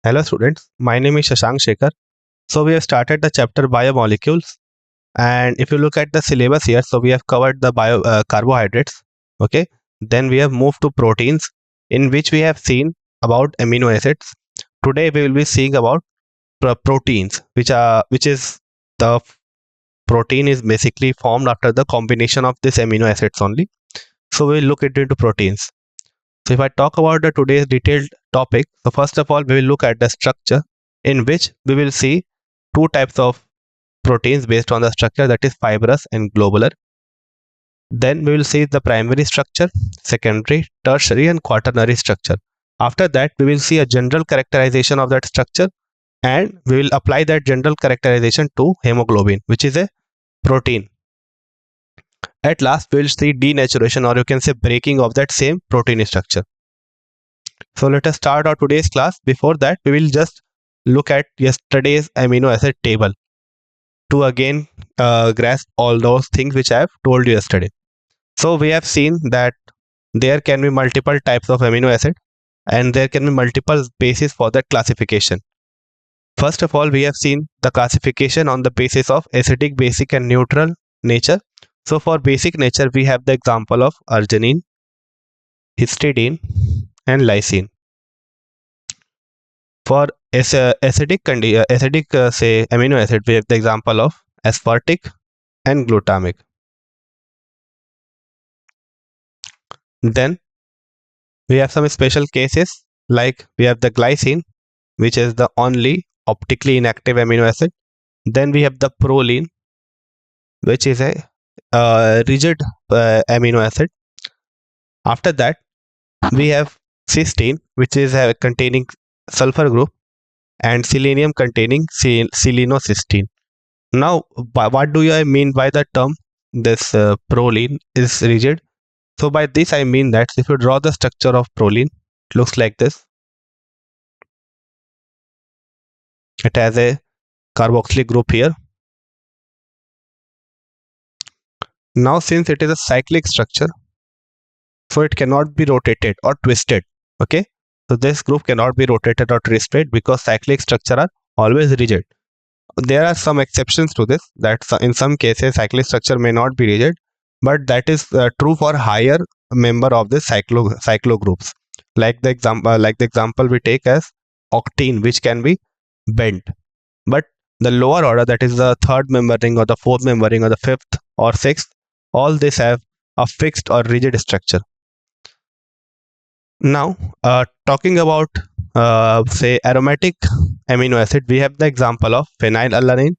Hello students, my name is Shashank Shekhar. So we have started the chapter Biomolecules, and if you look at the syllabus here, so we have covered the carbohydrates, okay? Then we have moved to proteins, in which we have seen about amino acids. Today we will be seeing about proteins, which is the protein is basically formed after the combination of this amino acids only. So we will look into proteins. So if I talk about the today's detailed topic, so first of all, we will look at the structure, in which we will see two types of proteins based on the structure, that is fibrous and globular. Then we will see the primary structure, secondary, tertiary and quaternary structure. After that, we will see a general characterization of that structure, and we will apply that general characterization to hemoglobin, which is a protein. At last, we will see denaturation, or you can say breaking of that same protein structure. So let us start our today's class. Before that, we will just look at yesterday's amino acid table to again grasp all those things which I have told you yesterday. So we have seen that there can be multiple types of amino acid, and there can be multiple bases for that classification. First of all, we have seen the classification on the basis of acidic, basic and neutral nature. So for basic nature, we have the example of arginine, histidine and lysine. For acidic say amino acid, we have the example of aspartic and glutamic. Then we have some special cases, like we have the glycine, which is the only optically inactive amino acid. Then we have the proline, which is a rigid amino acid. After that, we have cysteine, which is containing sulfur group, and selenium containing selenocysteine. Now, what do I mean by the term this proline is rigid? So by this I mean that if you draw the structure of proline, it looks like this. It has a carboxylic group here. Now since it is a cyclic structure, so it cannot be rotated or twisted, okay? So this group cannot be rotated or twisted because cyclic structure are always rigid. There are some exceptions to this, that in some cases cyclic structure may not be rigid, but that is true for higher member of the cyclo groups, like the example we take as octene, which can be bent. But the lower order, that is the third member ring or the fourth member ring or the fifth or sixth, all this have a fixed or rigid structure. Now talking about say aromatic amino acid, we have the example of phenylalanine,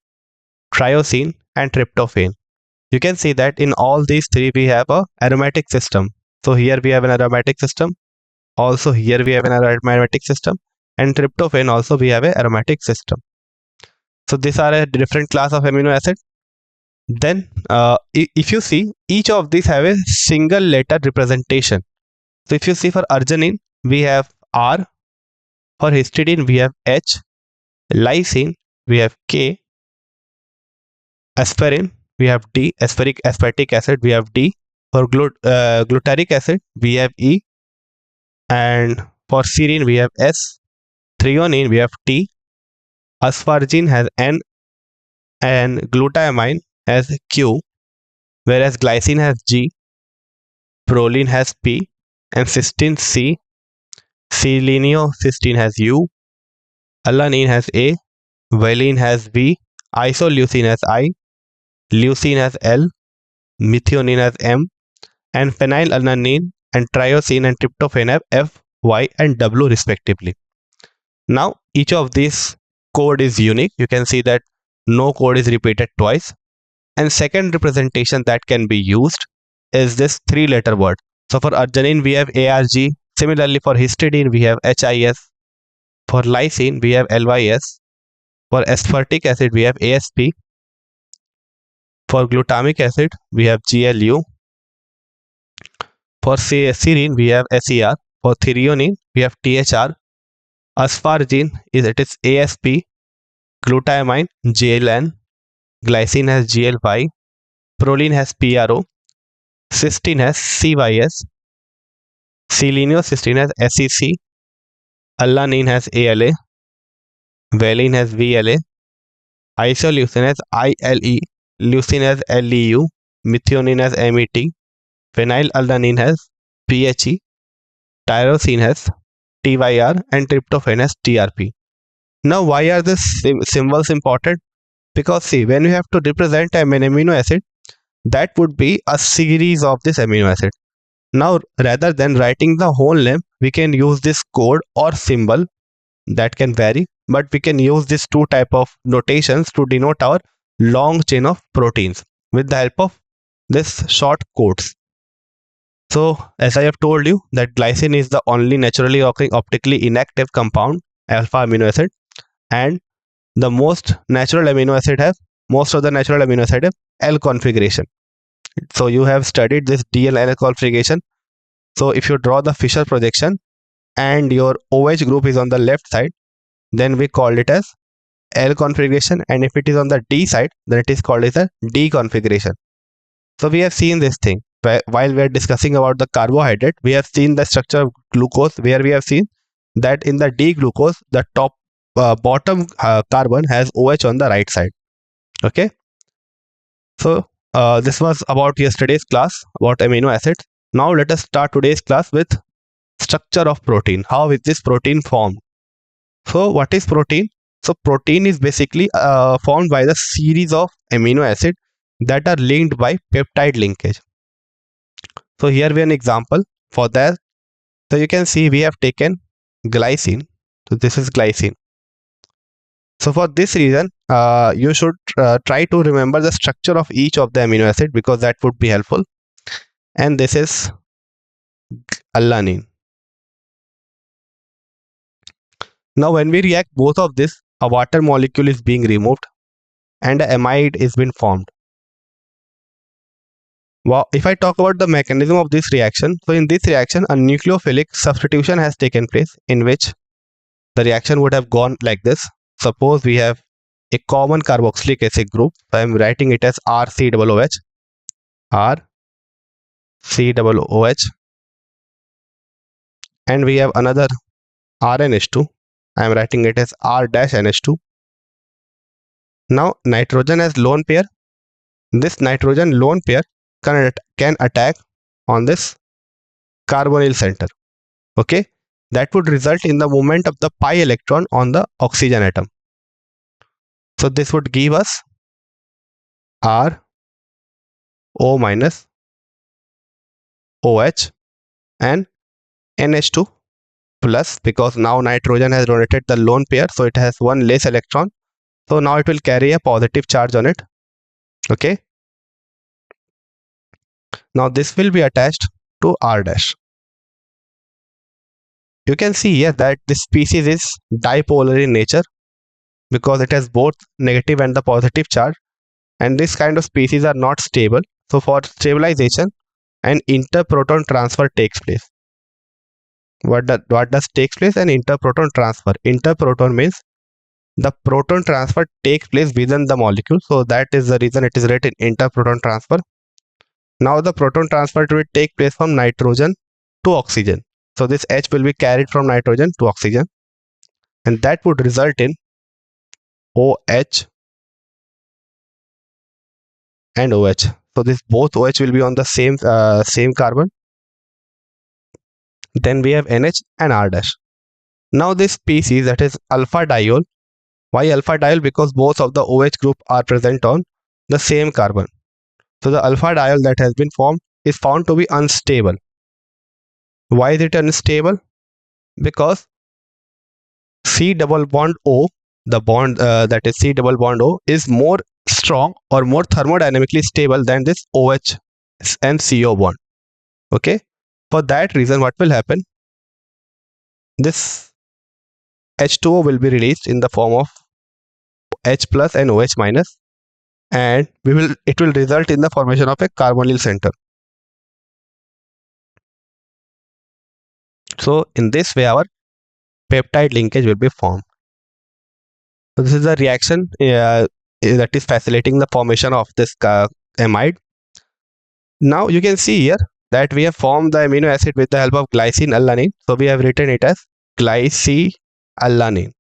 triosine and tryptophan. You can see that in all these three we have a aromatic system. So here we have an aromatic system, also here we have an aromatic system, and tryptophan also we have a aromatic system. So these are a different class of amino acid. Then if you see, each of these have a single letter representation. So if you see, for arginine we have R, for histidine we have H, lysine we have K, aspirin we have D, aspartic acid we have D, for glutaric acid we have E, and for serine we have S, threonine we have T, asparagine has N, and glutamine has Q, whereas glycine has G, proline has P, and cysteine C, selenocysteine has U, alanine has A, valine has V, isoleucine has I, leucine has L, methionine has M, and phenylalanine and triosine and tryptophan have F, Y and W respectively. Now each of these code is unique. You can see that no code is repeated twice. And second representation that can be used is this three-letter word. So for arginine we have ARG, similarly for histidine we have HIS, for lysine we have LYS, for aspartic acid we have ASP, for glutamic acid we have GLU, for serine we have SER, for threonine we have THR, asparagine is ASP, glutamine GLN, glycine has GLY, proline has PRO, cysteine has CYS, selenocysteine has SEC, alanine has ALA, valine has VLA, isoleucine has ILE, leucine has LEU, methionine has MET, phenylalanine has PHE, tyrosine has TYR, and tryptophan has TRP. Now, why are these symbols important? Because see, when you have to represent an amino acid, that would be a series of this amino acid. Now, rather than writing the whole name, we can use this code or symbol that can vary, but we can use this two type of notations to denote our long chain of proteins with the help of this short codes. So, as I have told you that glycine is the only naturally occurring optically inactive compound alpha amino acid, and the most of the natural amino acid have L configuration. So you have studied this DL-L configuration. So if you draw the Fisher projection and your OH group is on the left side, then we call it as L configuration, and if it is on the D side, then it is called as a D configuration. So we have seen this thing while we are discussing about the carbohydrate. We have seen the structure of glucose, where we have seen that in the D glucose, the bottom carbon has OH on the right side. Okay, so this was about yesterday's class about amino acids. Now let us start today's class with structure of protein. How is this protein formed? So what is protein? So protein is basically formed by the series of amino acids that are linked by peptide linkage. So here we have an example for that. So you can see we have taken glycine. So this is glycine. So for this reason, you should try to remember the structure of each of the amino acid, because that would be helpful. And this is alanine. Now when we react both of this, a water molecule is being removed and an amide is being formed. Well, if I talk about the mechanism of this reaction, so in this reaction, a nucleophilic substitution has taken place, in which the reaction would have gone like this. Suppose we have a common carboxylic acid group. So I am writing it as RCOOH, RCOOH, and we have another RNH2. I am writing it as R-NH2. Now nitrogen has lone pair. This nitrogen lone pair can attack on this carbonyl center. Okay, that would result in the movement of the pi electron on the oxygen atom. So this would give us R O minus OH and NH2 plus, because now nitrogen has donated the lone pair, so it has one less electron. So now it will carry a positive charge on it. Okay. Now this will be attached to R dash. You can see here that this species is dipolar in nature, because it has both negative and the positive charge, and this kind of species are not stable. So for stabilization, an interproton transfer takes place. What does takes place? An interproton transfer. Interproton means the proton transfer takes place within the molecule, so that is the reason it is written interproton transfer. Now the proton transfer will take place from nitrogen to oxygen. So this H will be carried from nitrogen to oxygen, and that would result in OH and OH. So this both OH will be on the same carbon. Then we have NH and R dash. Now this species, that is alpha diol. Why alpha diol? Because both of the OH group are present on the same carbon. So the alpha diol that has been formed is found to be unstable. Why is it unstable? Because C double bond O, the bond that is C double bond O, is more strong or more thermodynamically stable than this OH and CO bond. Okay. For that reason, what will happen? This H2O will be released in the form of H plus and OH minus, and it will result in the formation of a carbonyl center. So in this way, our peptide linkage will be formed. So this is a reaction that is facilitating the formation of this amide. Now you can see here that we have formed the amino acid with the help of glycine alanine. So we have written it as glycine alanine.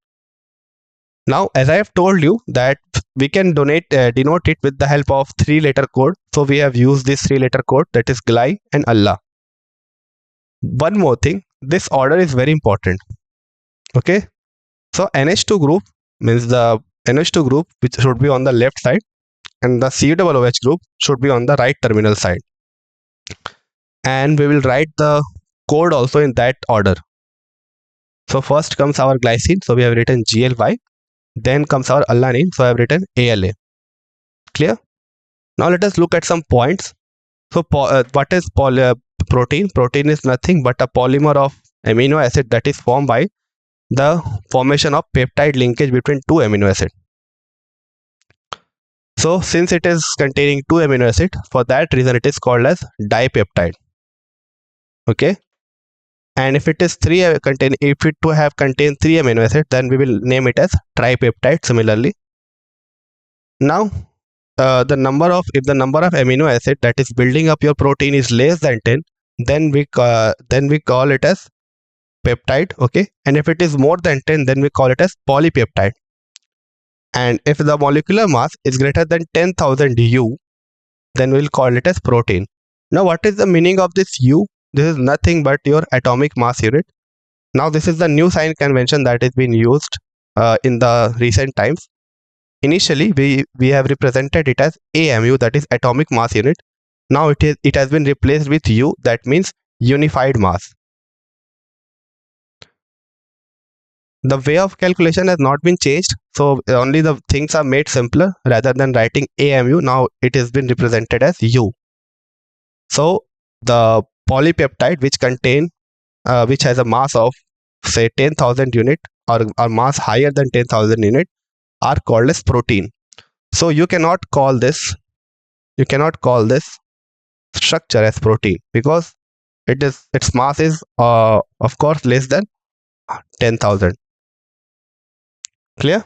Now, as I have told you that we can denote it with the help of 3-letter code. So we have used this 3-letter code, that is GLI and Allah. One more thing, this order is very important. Okay. So NH2 group means the NH2 group which should be on the left side, and the COOH group should be on the right terminal side. And we will write the code also in that order. So first comes our glycine, so we have written GLY. Then comes our alanine, so I have written ALA. Clear? Now let us look at some points. So what is protein? Protein is nothing but a polymer of amino acid that is formed by the formation of peptide linkage between two amino acids. So since it is containing two amino acids, for that reason it is called as dipeptide. Okay. And if it is if it to have contained 3 amino acids, then we will name it as tripeptide similarly. Now if the number of amino acid that is building up your protein is less than 10, then we call it as peptide. Okay. And if it is more than 10, then we call it as polypeptide. And if the molecular mass is greater than 10,000 U, then we'll call it as protein. Now what is the meaning of this U? This is nothing but your atomic mass unit. Now this is the new sign convention that is being used in the recent times. Initially we have represented it as AMU, that is atomic mass unit. Now it has been replaced with U, that means unified mass. The way of calculation has not been changed, so only the things are made simpler. Rather than writing AMU, now it has been represented as U. So the polypeptide which has a mass of say 10,000 unit or mass higher than 10,000 unit are called as protein. So you cannot call this structure as protein because its mass is of course less than 10,000. Clear?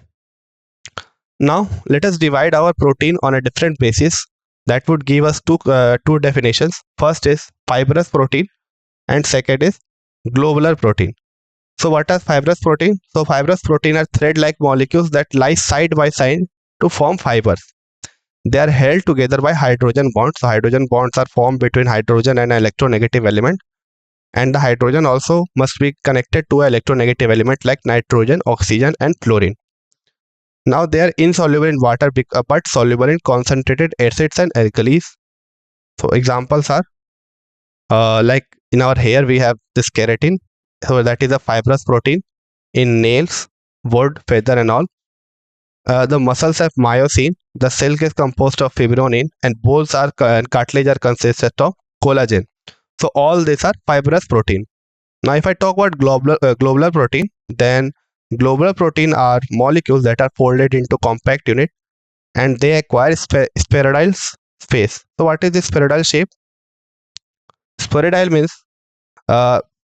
Now let us divide our protein on a different basis. That would give us two definitions. First is fibrous protein and second is globular protein. So what are fibrous protein? So fibrous protein are thread-like molecules that lie side by side to form fibers. They are held together by hydrogen bonds. So hydrogen bonds are formed between hydrogen and an electronegative element, and the hydrogen also must be connected to an electronegative element like nitrogen, oxygen and fluorine. Now they are insoluble in water but soluble in concentrated acids and alkalis. So examples are like in our hair we have this keratin, so that is a fibrous protein. In nails, wood, feather and all. The muscles have myosin, the silk is composed of fibronin, and bones and cartilage are consisted of collagen. So all these are fibrous protein. Now if I talk about globular protein, then globular protein are molecules that are folded into compact unit and they acquire spheroidal space. So what is this spheroidal shape? Spheroidal means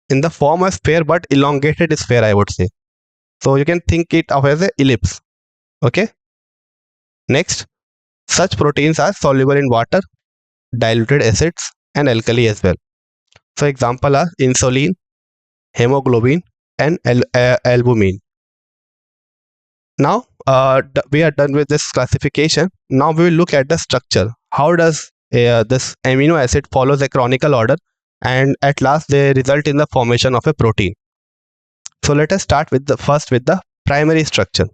in the form of sphere but elongated sphere, I would say. So you can think it of as an ellipse. Okay. Next, such proteins are soluble in water, diluted acids and alkali as well. So example are insulin, hemoglobin and albumin. Now we are done with this classification. Now we will look at the structure. How does this amino acid follows a canonical order and at last they result in the formation of a protein. So let us start with the primary structure.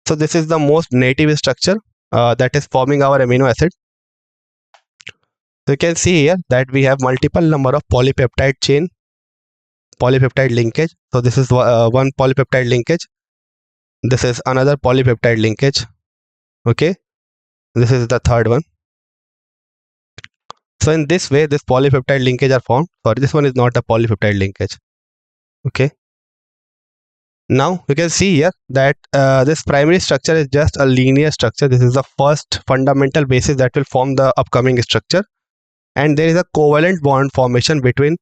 So this is the most native structure that is forming our amino acid. So you can see here that we have multiple number of polypeptide linkage. So this is one polypeptide linkage. This is another polypeptide linkage. Okay, this is the third one. So in this way, this polypeptide linkage are formed. Sorry, this one is not a polypeptide linkage. Okay. Now you can see here that this primary structure is just a linear structure. This is the first fundamental basis that will form the upcoming structure, and there is a covalent bond formation between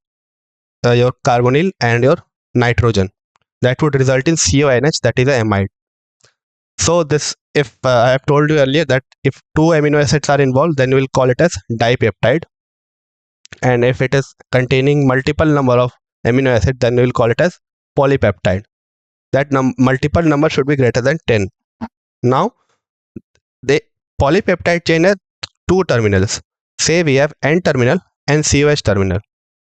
your carbonyl and your nitrogen that would result in CONH, that is a amide. So this, if I have told you earlier that if two amino acids are involved, then we will call it as dipeptide, and if it is containing multiple number of amino acids, then we will call it as polypeptide. that multiple number should be greater than 10. Now, the polypeptide chain has two terminals. Say we have N terminal and COH terminal.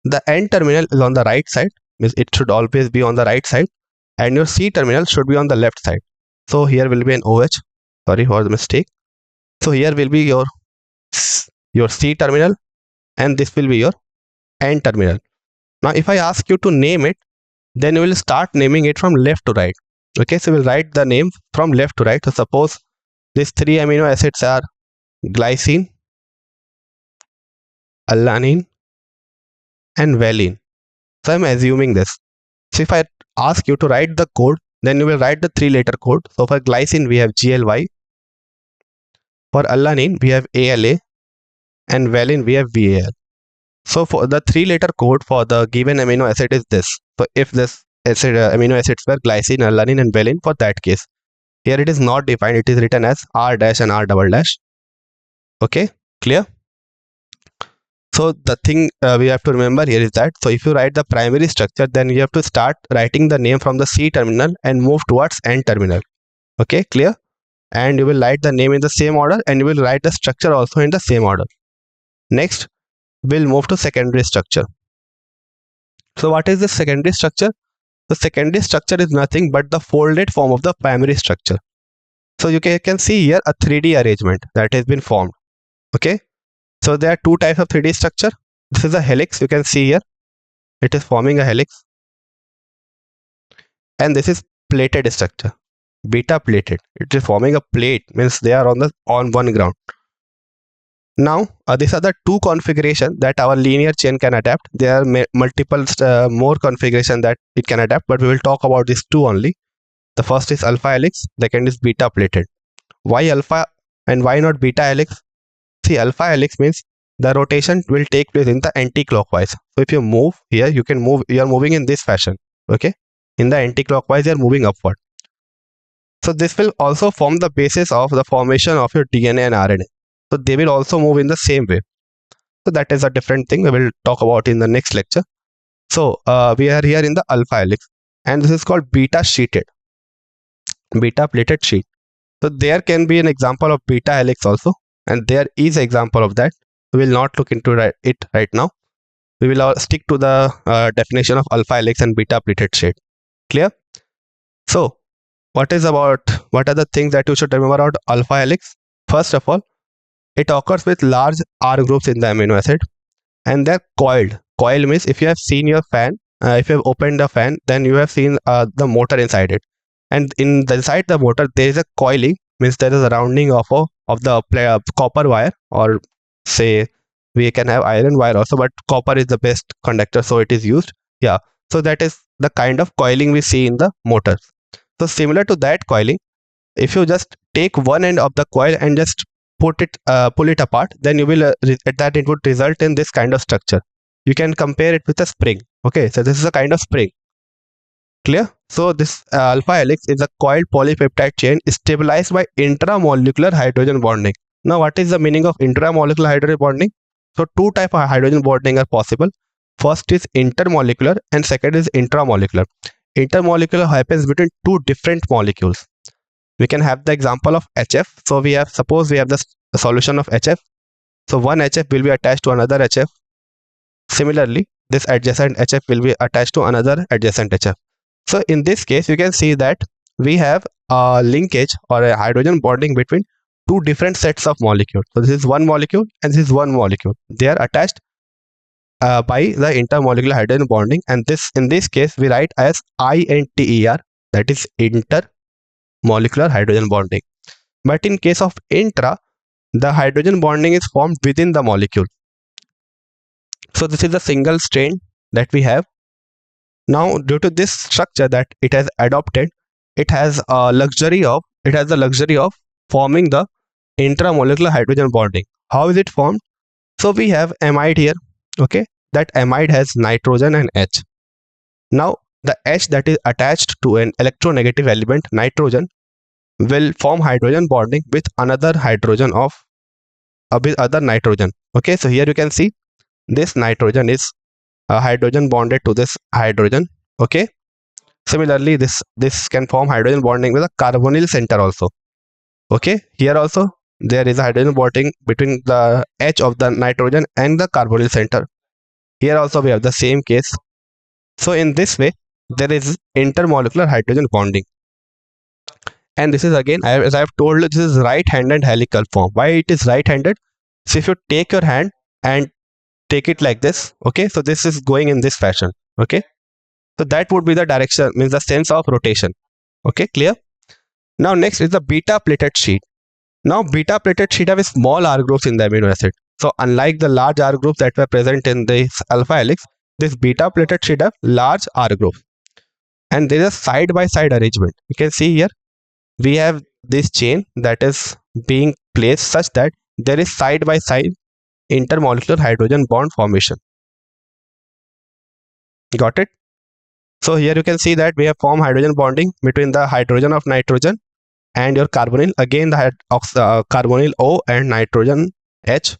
The N terminal is on the right side, means it should always be on the right side, and your C terminal should be on the left side. So here will be an OH. Sorry for the mistake. So here will be your C terminal, and this will be your N terminal. Now, if I ask you to name it, then you will start naming it from left to right. Okay, so we'll write the name from left to right. So suppose these three amino acids are glycine, alanine, and valine. So I'm assuming this. So if I ask you to write the code, then you will write the 3-letter code. So for glycine we have GLY, for alanine we have ALA, and valine we have VAL. So for the 3-letter code for the given amino acid is this. So if this acid amino acids were glycine, alanine, and valine, for that case, here it is not defined. It is written as R dash and R double dash. Okay, clear? So the thing we have to remember here is that, so if you write the primary structure, then you have to start writing the name from the C terminal and move towards N terminal. Okay, clear? And you will write the name in the same order, and you will write the structure also in the same order. Next, we'll move to secondary structure. So what is the secondary structure? The secondary structure is nothing but the folded form of the primary structure. So you can see here a 3D arrangement that has been formed. Okay, so there are two types of 3D structure. This is a helix, you can see here. It is forming a helix. And this is plated structure, beta plated. It is forming a plate, means they are on one ground. Now, these are the two configurations that our linear chain can adapt. There are multiple more configuration that it can adapt, but we will talk about these two only. The first is alpha helix, second is beta plated. Why alpha and why not beta helix? See, alpha helix means the rotation will take place in the anti-clockwise. So if you move here, you are moving in this fashion. Okay, in the anti-clockwise, you are moving upward. So this will also form the basis of the formation of your DNA and RNA. So they will also move in the same way. So that is a different thing we will talk about in the next lecture. So we are here in the alpha helix, and this is called beta sheeted, beta plated sheet. So there can be an example of beta helix also, and there is an example of that. We will not look into it right now. We will stick to the definition of alpha helix and beta plated sheet. Clear? So what are the things that you should remember about alpha helix? First of all, it occurs with large R groups in the amino acid, and they're coiled. Coil means if you have seen your fan, if you have opened the fan, then you have seen the motor inside it. And inside the motor, there is a coiling, means there is a rounding of the copper wire, or say we can have iron wire also, but copper is the best conductor, so it is used. Yeah, so that is the kind of coiling we see in the motors. So similar to that coiling, if you just take one end of the coil and just pull it apart, then you will that it would result in this kind of structure. You can compare it with a spring. Okay, so this is a kind of spring. Clear? So this alpha helix is a coiled polypeptide chain stabilized by intramolecular hydrogen bonding. Now, what is the meaning of intramolecular hydrogen bonding? So two types of hydrogen bonding are possible. First is intermolecular and second is intramolecular. Intermolecular happens between two different molecules. We can have the example of HF. So suppose we have the solution of HF. So one HF will be attached to another HF. Similarly, this adjacent HF will be attached to another adjacent HF. So in this case, you can see that we have a linkage or a hydrogen bonding between two different sets of molecules. So this is one molecule and this is one molecule. They are attached by the intermolecular hydrogen bonding, and in this case we write as INTER, that is intermolecular hydrogen bonding. But in case of intra, the hydrogen bonding is formed within the molecule. So this is a single strain that we have. Now, due to this structure that it has adopted, it has the luxury of forming the intramolecular hydrogen bonding. How is it formed? So we have amide here. Okay, that amide has nitrogen and H. Now the H that is attached to an electronegative element, nitrogen, will form hydrogen bonding with another hydrogen with other nitrogen. Okay, so here you can see this nitrogen is hydrogen bonded to this hydrogen. Okay, Similarly, this can form hydrogen bonding with a carbonyl center also. Okay, here also there is a hydrogen bonding between the H of the nitrogen and the carbonyl center. Here also we have the same case. So in this way, there is intermolecular hydrogen bonding. And this is again, as I have told you, this is right-handed helical form. Why it is right-handed? So if you take your hand and take it like this, okay, so this is going in this fashion, okay. So that would be the direction, means the sense of rotation. Okay, clear? Now next is the beta plated sheet. Now beta plated sheet have a small R groups in the amino acid. So unlike the large R groups that were present in this alpha helix, this beta plated sheet have large R groups. And there is a side by side arrangement. You can see here we have this chain that is being placed such that there is side by side intermolecular hydrogen bond formation. Got it? So here you can see that we have formed hydrogen bonding between the hydrogen of nitrogen and your carbonyl, again the carbonyl O and nitrogen H.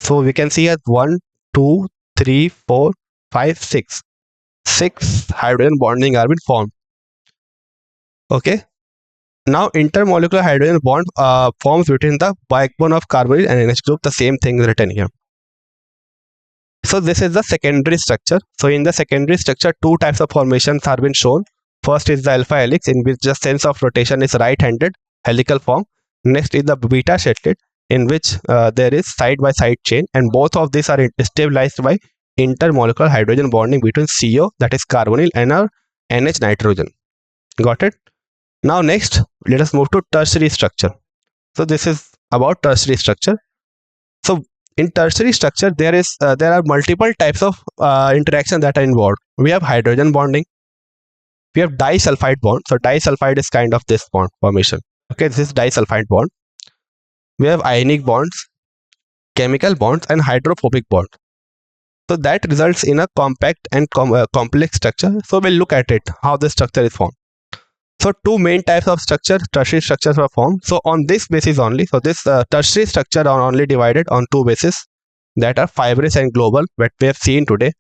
So we can see as 1, 2, 3, 4, 5, 6. 6 hydrogen bonding are been formed. Okay. Now intermolecular hydrogen bond forms between the backbone of carbonyl and NH group. The same thing is written here. So this is the secondary structure. So in the secondary structure, two types of formations are been shown. First is the alpha helix, in which the sense of rotation is right-handed helical form. Next is the beta shaded, in which there is side-by-side chain, and both of these are stabilized by intermolecular hydrogen bonding between CO, that is carbonyl, and our NH nitrogen. Got it? Now next, let us move to tertiary structure. So this is about tertiary structure. So in tertiary structure, there are multiple types of interaction that are involved. We have hydrogen bonding. We have disulfide bond. So disulfide is kind of this bond formation. Okay, this is disulfide bond. We have ionic bonds, chemical bonds, and hydrophobic bonds. So that results in a compact and complex structure. So we'll look at it, how the structure is formed. So two main types of structure, tertiary structures are formed. So on this basis only, so this tertiary structure are only divided on two bases, that are fibrous and global, that we have seen today.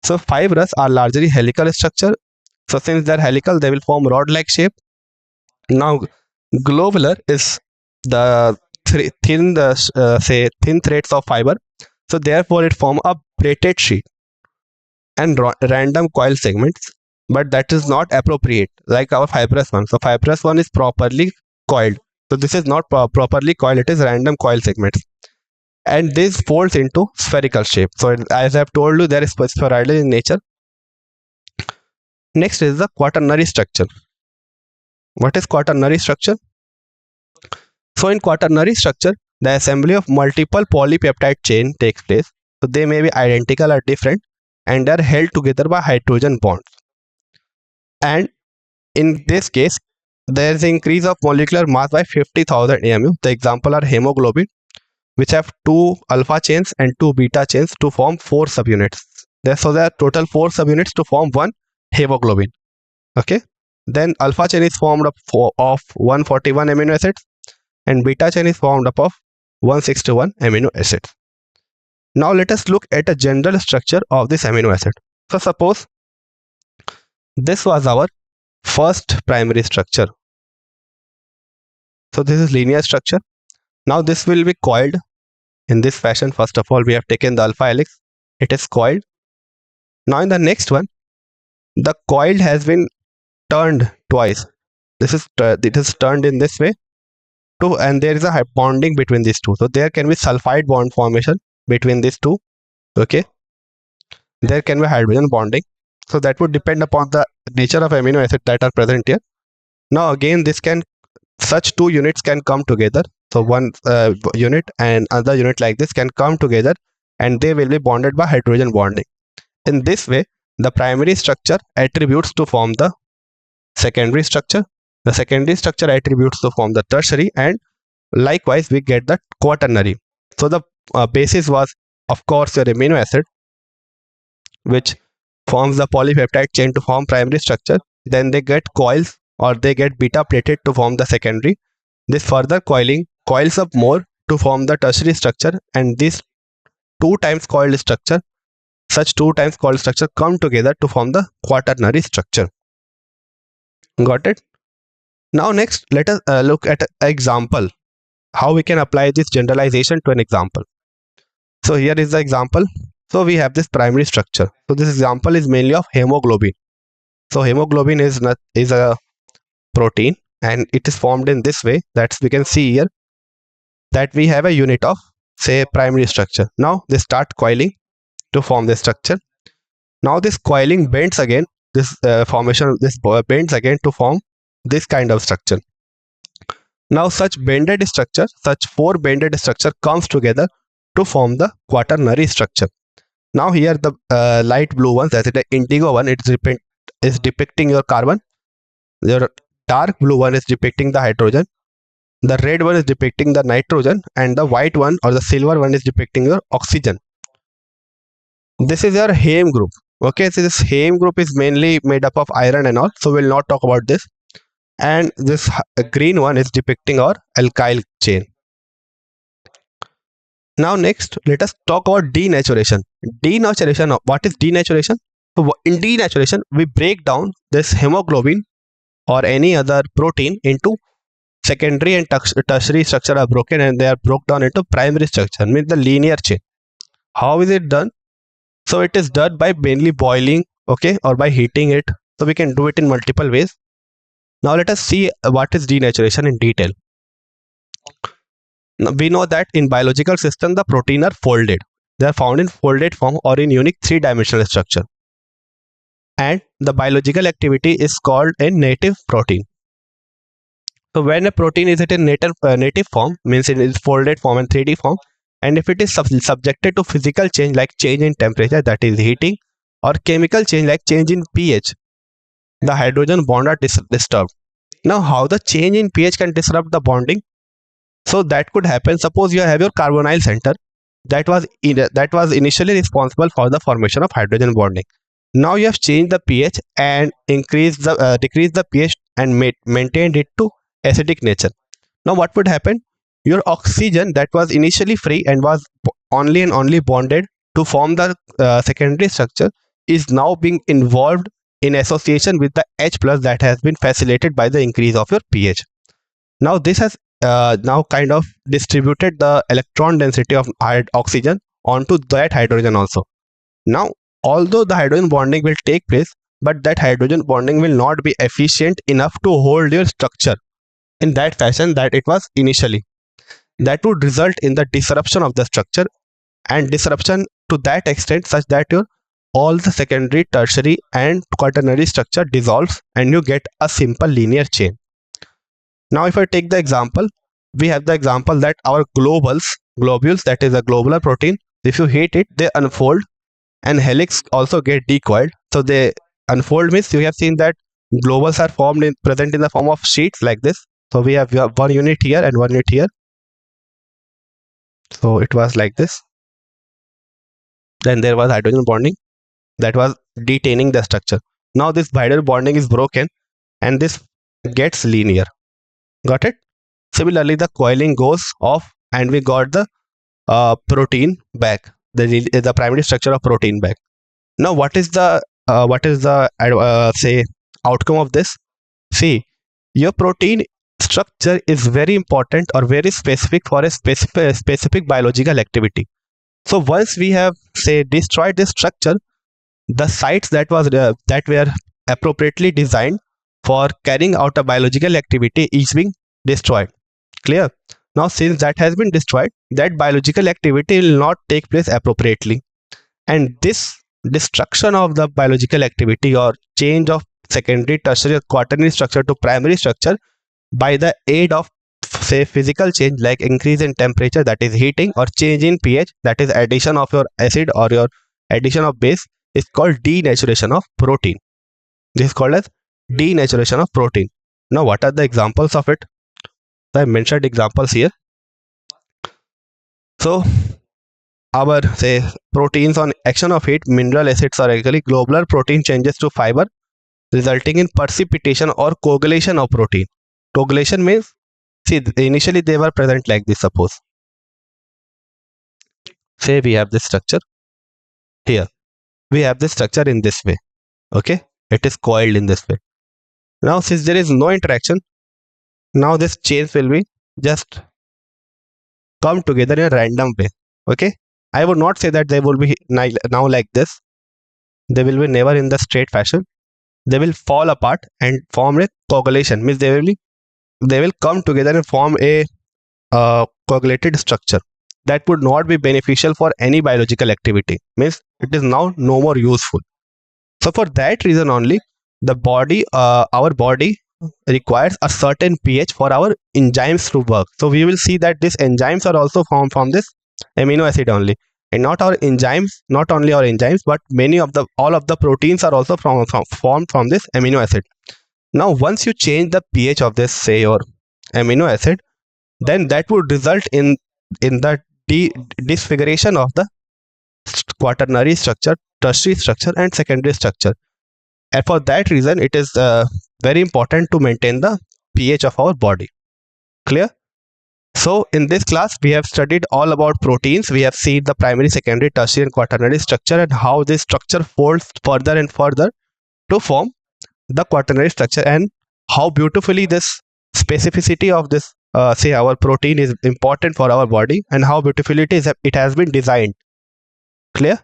So fibrous are largely helical structure. So since they're helical, they will form rod-like shape. Now globular is the thin threads of fiber. So therefore it form a braided sheet and random coil segments. But that is not appropriate like our fibrous one. So fibrous one is properly coiled. So this is not properly coiled, it is random coil segments. And this folds into spherical shape. So as I have told you, there is spheroidal in nature. Next is the quaternary structure. What is quaternary structure? So in quaternary structure, the assembly of multiple polypeptide chain takes place. So they may be identical or different, and they are held together by hydrogen bonds. And in this case, there is an increase of molecular mass by 50,000 AMU. The example are hemoglobin, which have 2 alpha chains and 2 beta chains to form 4 subunits. So there are total 4 subunits to form 1 hemoglobin. Okay. Then alpha chain is formed up of 141 amino acids, and beta chain is formed up of 161 amino acids. Now let us look at a general structure of this amino acid. So suppose this was our first primary structure. So this is linear structure. Now this will be coiled in this fashion. First of all, we have taken the alpha helix. It is coiled. Now in the next one, the coil has been turned twice. It is turned in this way, and there is a bonding between these two. So there can be sulfide bond formation between these two. Okay. There can be hydrogen bonding. So that would depend upon the nature of amino acid that are present here. Now again, such two units can come together. So one unit and other unit like this can come together, and they will be bonded by hydrogen bonding. In this way, the primary structure attributes to form the secondary structure. The secondary structure attributes to form the tertiary, and likewise we get the quaternary. So the basis was, of course, your amino acid, which forms the polypeptide chain to form primary structure. Then they get coils, or they get beta plated to form the secondary. This further coiling coils up more to form the tertiary structure, and this two times coiled structure come together to form the quaternary structure. Got it? Now next, let us look at an example, how we can apply this generalization to an example. So here is the example. So we have this primary structure. So this example is mainly of hemoglobin. So hemoglobin is a protein, and it is formed in this way, that we can see here that we have a unit of, say, primary structure. Now they start coiling to form this structure. Now this coiling bends again, this formation, this bends again to form this kind of structure. Now such bended structure, such four bended structure comes together to form the quaternary structure. Now here the light blue one, that is the indigo one, is depicting your carbon. Your dark blue one is depicting the hydrogen. The red one is depicting the nitrogen, and the white one or the silver one is depicting your oxygen. This is your heme group. Okay, so this heme group is mainly made up of iron and all, so we'll not talk about this. And this green one is depicting our alkyl chain. Now next, let us talk about denaturation. Denaturation, what is denaturation? So in denaturation, we break down this hemoglobin or any other protein into secondary and tertiary structure are broken, and they are broken down into primary structure, means the linear chain. How is it done? So it is done by mainly boiling, okay, or by heating it. So we can do it in multiple ways. Now let us see what is denaturation in detail. Now, we know that in biological system the protein are folded. They are found in folded form or in unique three-dimensional structure. And the biological activity is called a native protein. So when a protein is at a native form, means it is folded form and 3D form, and if it is subjected to physical change like change in temperature, that is heating, or chemical change like change in pH, the hydrogen bond are disturbed. Now how the change in pH can disrupt the bonding? So that could happen, suppose you have your carbonyl center that was initially responsible for the formation of hydrogen bonding. Now you have changed the pH and decreased the pH and maintained it to acidic nature. Now what would happen? Your oxygen that was initially free and was only and only bonded to form the secondary structure is now being involved in association with the H plus that has been facilitated by the increase of your pH. Now this has now kind of distributed the electron density of oxygen onto that hydrogen also. Now although the hydrogen bonding will take place, but that hydrogen bonding will not be efficient enough to hold your structure in that fashion that it was initially. That would result in the disruption of the structure, and disruption to that extent such that your all the secondary, tertiary and quaternary structure dissolves and you get a simple linear chain. Now if I take the example, we have the example that our globules, that is a globular protein, if you heat it, they unfold, and helix also get decoiled. So they unfold means you have seen that globules are present in the form of sheets like this. So we have one unit here and one unit here. So it was like this. Then there was hydrogen bonding that was detaining the structure. Now this hydrogen bonding is broken and this gets linear. Got it? Similarly, the coiling goes off and we got the protein back, the primary structure of protein back. Now what is the say outcome of this? See, your protein structure is very important or very specific for a specific biological activity. So once we have, say, destroyed this structure, the sites that were appropriately designed for carrying out a biological activity is being destroyed. Clear? Now since that has been destroyed, that biological activity will not take place appropriately, and this destruction of the biological activity or change of secondary, tertiary or quaternary structure to primary structure by the aid of, say, physical change like increase in temperature, that is heating, or change in pH, that is addition of your acid or your addition of base, is called denaturation of protein. This is called as denaturation of protein. Now what are the examples of it? So I mentioned examples here. So our, say, proteins on action of heat, mineral acids are actually globular protein changes to fiber, resulting in precipitation or coagulation of protein. Coagulation means, see, initially they were present like this. Suppose, say, we have this structure here, we have this structure in this way, okay, it is coiled in this way. Now since there is no interaction, now this chains will be just come together in a random way. Okay, I would not say that they will be now like this. They will be never in the straight fashion. They will fall apart and form a coagulation, means they will come together and form a coagulated structure that would not be beneficial for any biological activity, means it is now no more useful. So for that reason only, our body requires a certain pH for our enzymes to work. So we will see that these enzymes are also formed from this amino acid only, and not only our enzymes, but all of the proteins are also formed from this amino acid. Now once you change the pH of this, say, your amino acid, then that would result in the disfiguration of the quaternary structure, tertiary structure, and secondary structure. And for that reason, it is very important to maintain the pH of our body. Clear? So in this class, we have studied all about proteins. We have seen the primary, secondary, tertiary, and quaternary structure, and how this structure folds further and further to form the quaternary structure, and how beautifully this specificity of this say our protein is important for our body, and how beautifully it has been designed. Clear?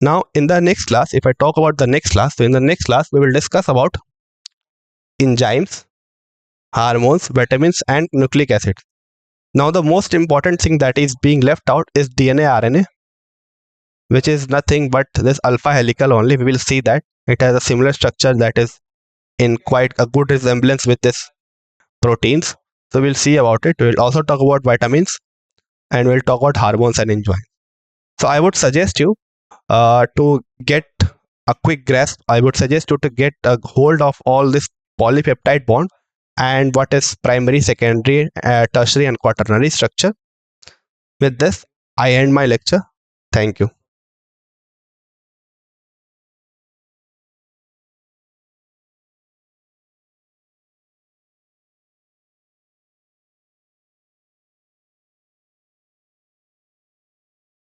Now in the next class, if I talk about the next class, so in the next class we will discuss about enzymes, hormones, vitamins, and nucleic acids. Now the most important thing that is being left out is DNA RNA, which is nothing but this alpha helical only. We will see that it has a similar structure that is in quite a good resemblance with this proteins. So we'll see about it. We'll also talk about vitamins, and we'll talk about hormones and enzymes. So I would suggest you to get a quick grasp. I would suggest you to get a hold of all this polypeptide bond and what is primary, secondary, tertiary, and quaternary structure. With this, I end my lecture. Thank you.